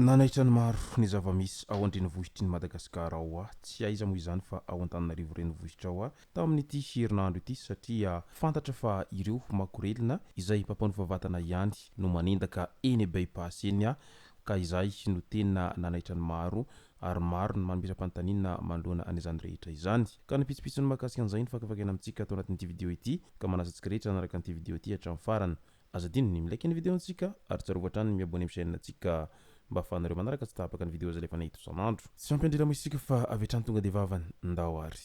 Nanaitran'ny maro ny zava-misy ao andrenivohitry ny Madagasikara ao tsy aiza moa izany fa ao Antananarivo renivohitra ao tamin'ity herinandro ity satria fantatra fa ireo makorelina izay mpampanofa vatana ihany no manendaka eny bypass eny ka izay no tena nanaitran'ny maro ary maro ny manomesa-panontaniana manoloana an'izany rehetra izany ka nipitsipitsy ny mahakasika an'izay ny fakafakena amintsika atao anatin'ity video ity ka manasa antsika rehetra nanaraka an'ity video ity hatramin'ny farany azadino ny milaiky ny videontsika ary tsarovatra trany miabony amin'ny chaîne antsika mba ahafahanareo manaraka tsy tapaka ny video zay lefa nahita isan'andro tsy mampendrera mo isika fa avy hatrany tonga de vavany ndao ary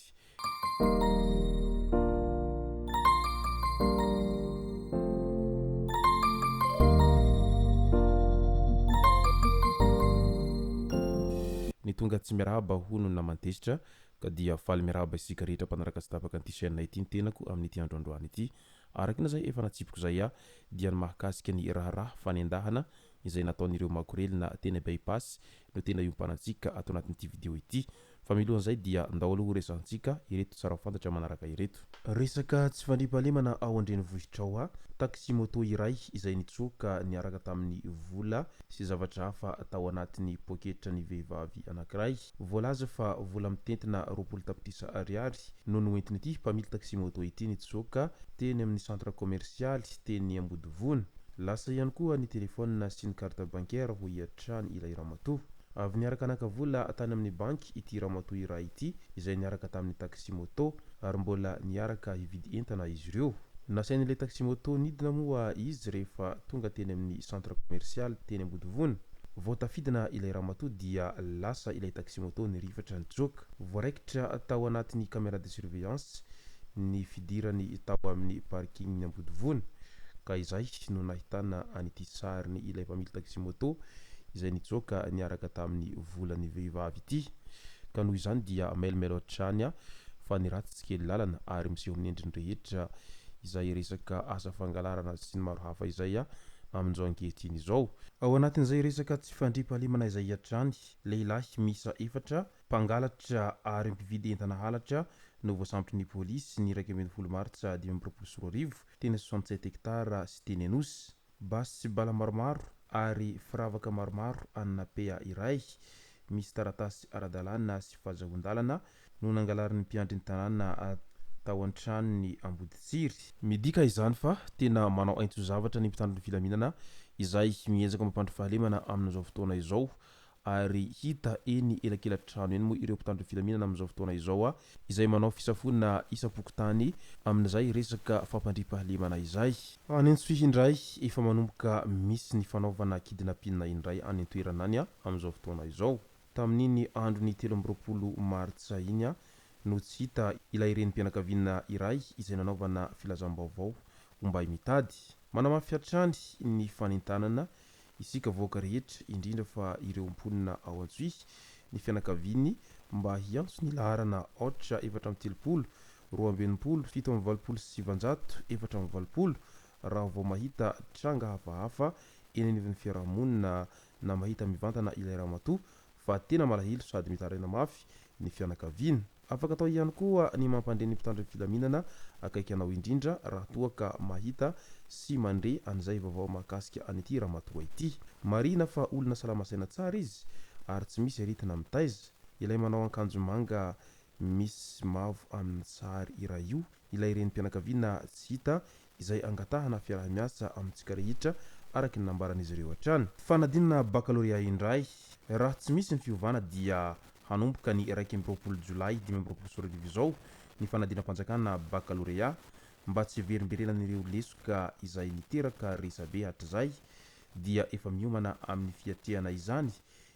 ny tonga tsy miarahaba hono na mantesitra ka dia faly miarahaba isika rehetra mpanaraka tsy tapaka an'ity chaîne ity ny tenako amin'ity androandroany ity arakina zay efa natsipiko zay dia ny mahakasika ny raharaha fanendahana izay nataon'ireo makorelina tena bypass no tena iompanantsika atao anatin'ity video ity fa milohan'izay dia ndao aloha resantsika ireto tsara fantatra manaraka ireto resaka tsy fandriampahalemana ao andrenivohitra ao taxi moto iray izay nitsoka niaraka tamin'ny vola sy zavatra hafa atao anatin'ny poketra ny vehivavy anankiray voalaza fa vola mitentina 20 tapitrisa ariary no noentin'ity mpamily taxi moto ity nitsoka teny amin'ny centre commercial teny Ambodivona lasa ihany koa ny telefona sy ny carte bancaire ho iatrany ilay ramatoa avy niaraka nakavola tany amin'ny banky ity ramatoa iray ity izay niaraka tamin'ny taxi moto ary mbola niaraka hividy entana izy ireo nasain'ilay taxi moto nidina moa izy rehefa tonga teny amin'ny centre commercial teny Ambodivona vao tafidina ilay ramatoa dia lasa ilay taxi moto nirifatra nitsoka voaraikitra tao anatin'ny caméra de surveillance ny fidirany tao amin'ny parking ny Ambodivona ka izay no nahitana an'ity sariny ilay mpamily taxi moto izay nitsoka niaraka tamin'ny volan'ny vehivavy ity ka noho izany dia mailmail hatrany fa niratsy tsy kely lalana ary miseho amin'ny endriny rehetra izay resaka asa fangalarana sy ny maro hafa izay amin'izao ankehitriny izao ao anatin'izay resaka tsy fandriampahalemana izay hatrany lehilahy misa efatra mpangalatra ary mpividy entana halatra no voasambotra ny polisy ny 1 martsa 2024 teny 67 hektara sy teny Anosy basy sy bala maromaro ary firavaka maromaro anina pea iray misy taratasy ara-dalàna sy fahazahon-dalana no nangalarin'ny mpiandry ny tanàna tao an-tranony Amboditsiry midika izany fa tena manao aintso-zavatra ny mpitandro ny filaminana izay miezaka mampandry fahalemana amin'izao fotoana izao ary hita eny elakelan-trano eny moa ireo mpitandro ny filaminana amin'izao fotoana izao izay manao fisafoana isam-pokotany amin'izay resaka fampandriampahalemana izay any Antsohihy indray efa manomboka misy ny fanaovana kidnapping indray any an-toerana any amin'izao fotoana izao tamin'iny andro ny 13 martsa iny no tsy hita ilay renim-pianakaviana iray izay nanaovana filazam-baovao ombay mitady manamafy hatrany ny fanentanana isika voaka rehetra indrindra fa ireo mponina ao Antsohihy ny fianakaviany mba hiantso ny laharana 873 220 770 raha vao mahita tranga hafahafa eny anivon'ny fiarahamonina na mahita mivantana ilay ramatoa fa tena malahelo sady mitaraina mafy ny fianakaviana afaka atao ihany koa ny mampandre ny mpitandro ny filaminana akaiky anao indrindra raha toa ka mahita sy mandre an'izay vaovao mahakasika an'ity ramatoa ity marina fa olona salamasaina tsara izy ary tsy misy aretina mitaiza ilay manao akanjo manga misy mavo amin'ny sary iray io ilay renim-pianakaviana tsy hita izay angatahana fiarah-miasa amintsika rehetra araky ny nambaran'izy ireo hatrany fanadinana baccalauréat indray raha tsy misy ny fiovana dia hanomboka ny 1 Jolay 2024 izao ny fanadinam-panjakana baccalauréat mba tsy verimberenan'ireo lesoka izay niteraka resabe hatrizay dia efa miomana amin'ny fiatrehana izany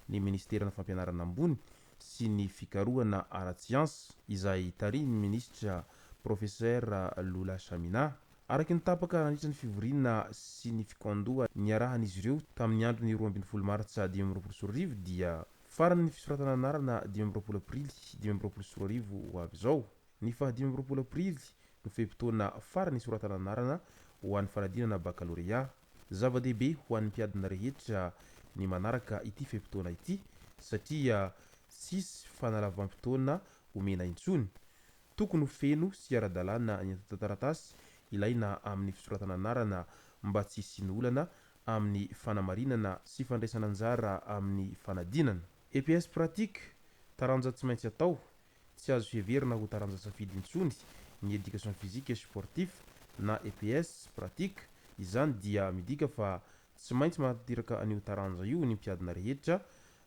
ny ministerana fampianarana ambony sy ny fikarohana ara-tsiansa izay tariny ministra professeur Lola Samina araky ny tapaka nandritra ny fivoriana sy ny fikandoha niarahan'izy ireo tamin'ny andro ny 12 martsa 2024 dia farany ny fisoratana anarana 12 aprily 2024 ho avy izao ny faha 12 aprily no fehimpotoana farany soratana anarana ho an'ny fanadinana baccalauréat zava-dehibe ho an'ny mpiadina rehetra ny manaraka ity fepitona ity satria sisy fanalavam-pitoana omena intsony tokony feno sy ara-dalàna ny taratasy ilaina amin'ny fisoratana anarana mba tsy siny olana amin'ny fanamarinana sy fandraisana anjara amin'ny fanadinana. EPS pratique taranja tsy maintsy atao tsy azo heverina ho taranja safidy intsony ny éducation physique et sportif na EPS pratique izany dia midika fa tsy maintsy manatiraka an'io taranja io ny mpiadina rehetra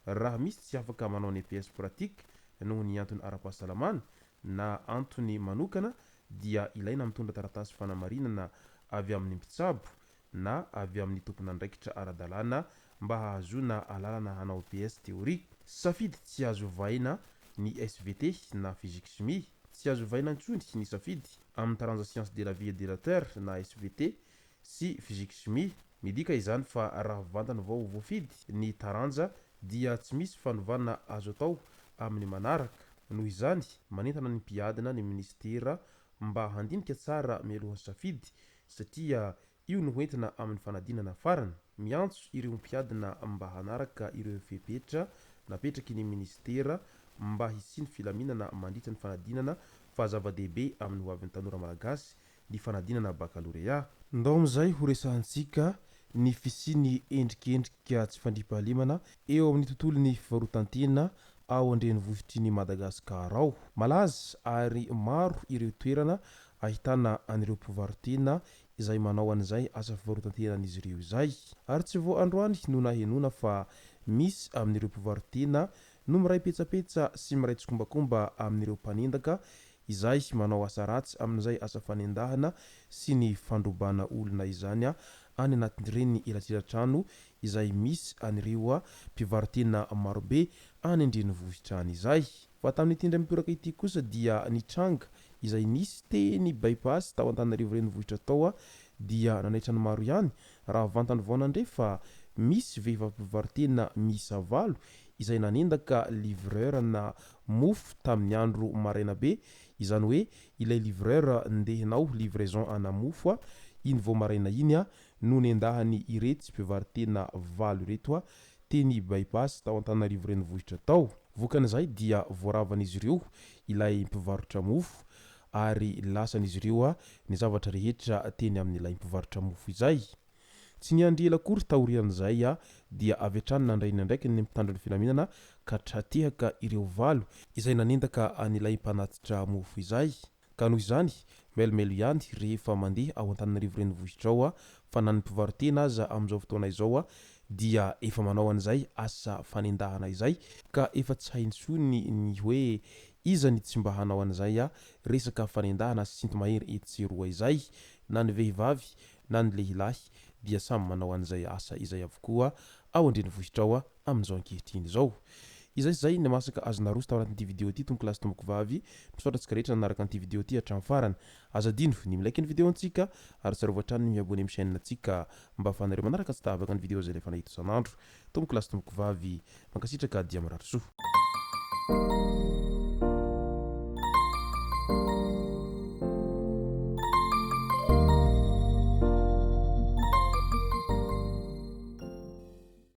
raha misy tsy afaka manao ny EPS pratique noho ny antony ara-pahasalamana na antony manokana dia ilaina mitondra taratasy fanamarinana avy amin'ny mpitsabo na avy amin'ny tompona andraikitra ara-dalàna mba hahazona alalana hanao EPS théorique. Safidy tsy azo vaina ny SVT na physique chimie tsy azo vaina intsony ny safidy amin'ny taranja science de la vie et de la terre na SVT sy physique chimie midika izany fa raha vantana vao voafidy ny taranja dia tsy misy fanovana azo atao amin'ny manaraka. Noho izany manentana ny mpiadina ny ministera mba handinika tsara mialohan'ny safidy satria io no hoentina amin'ny fanadinana farany. Miantso ireo mpiadina mba hanaraka ireo fepetra napetraky ny ministera mba hisiny filaminana mandritra ny fanadinana fa zava-dehibe amin'ny ho avin'ny tanora malagasy ny fanadinana baccalauréat. Ndao amin'izay ho resahantsika ny fisiny endrikendrika tsy fandriampahalemana eo amin'ny tontolon'ny fivarotantena ao andrenivohitry ny Madagasikara ao. Malaza ary maro ireo toerana ahitana an'ireo mpivarotena izay manao an'izay asa fivarotantenan'izy ireo izay ary tsy vao androany no nahenona fa misy amin'ireo mpivarotena no miray petsapetsa sy miray tsokombakomba amin'ireo mpanendaka izay manao asa ratsy amin'izay asa fanendahana sy ny fandrobana olona izany any anatin'ireny elatsilatrano izay misy an'ireo mpivarotena marobe any andrenivohitra any izay. Fa tamin'ny tindray mipiraka ity kosa dia ny tranga izay nisy teny bypass tao Antananarivo renivohitra tao dia nanaitra ny maro ihany raha vantany vao nandre fa misy vehivavy mpivarotena miisa 8 izay nanendaka livreur na mofo tamin'ny andro maraina be, izany hoe ilay livreur ndehanao livraison ana mofo iny vao maraina iny no nendahany iretsy mpivarotena 8 ireto teny bypass tao Antananarivo renivohitra tao. Vokan'izay dia voaravan'izy ireo ilay mpivarotra mofo ary lasan'izy ireo ny zavatra rehetra teny amin'ilay mpivarotra mofo izay. Tsy niandry ela akory taorian'izay dia avy hatrany nandrainy ndraiky ny mpitandro ny filaminana ka tratehaka ireo 8 izay nanendaka an'ilay mpanatitra mofo izay. Ka noho izany melimelo ihany rehefa mandeha ao Antananarivo renivohitra ao fa na ny mpivarotena aza amin'izao fotoana izao dia efa manao an'izay asa fanendahana izay ka efa tsy haintsony ny hoe iza ny tsy mba hanao an'izay resaka fanendahana sy sintomahery etseroa izay na ny vehivavy na ny lehilahy dia samy manao an'izay asa izay avokoa ao andrenivohitra ao amin'izao ankehitriny izao. Izay ny masaka azona roso tao anatin'ity video ity tompoko lasy tomboko vavy misaotratsika rehetra nanaraka an'ity video ity hatramin'ny farany. Azadino ny milaiky ny video antsika ary tsarovatrany ny miabone amin'ny chaîne antsika mba fanareo manaraka tsy tahavaka ny video zay rehefa nahita isan'andro. Tomboko lasy tomboko vavy mankasitraka dia marary soa.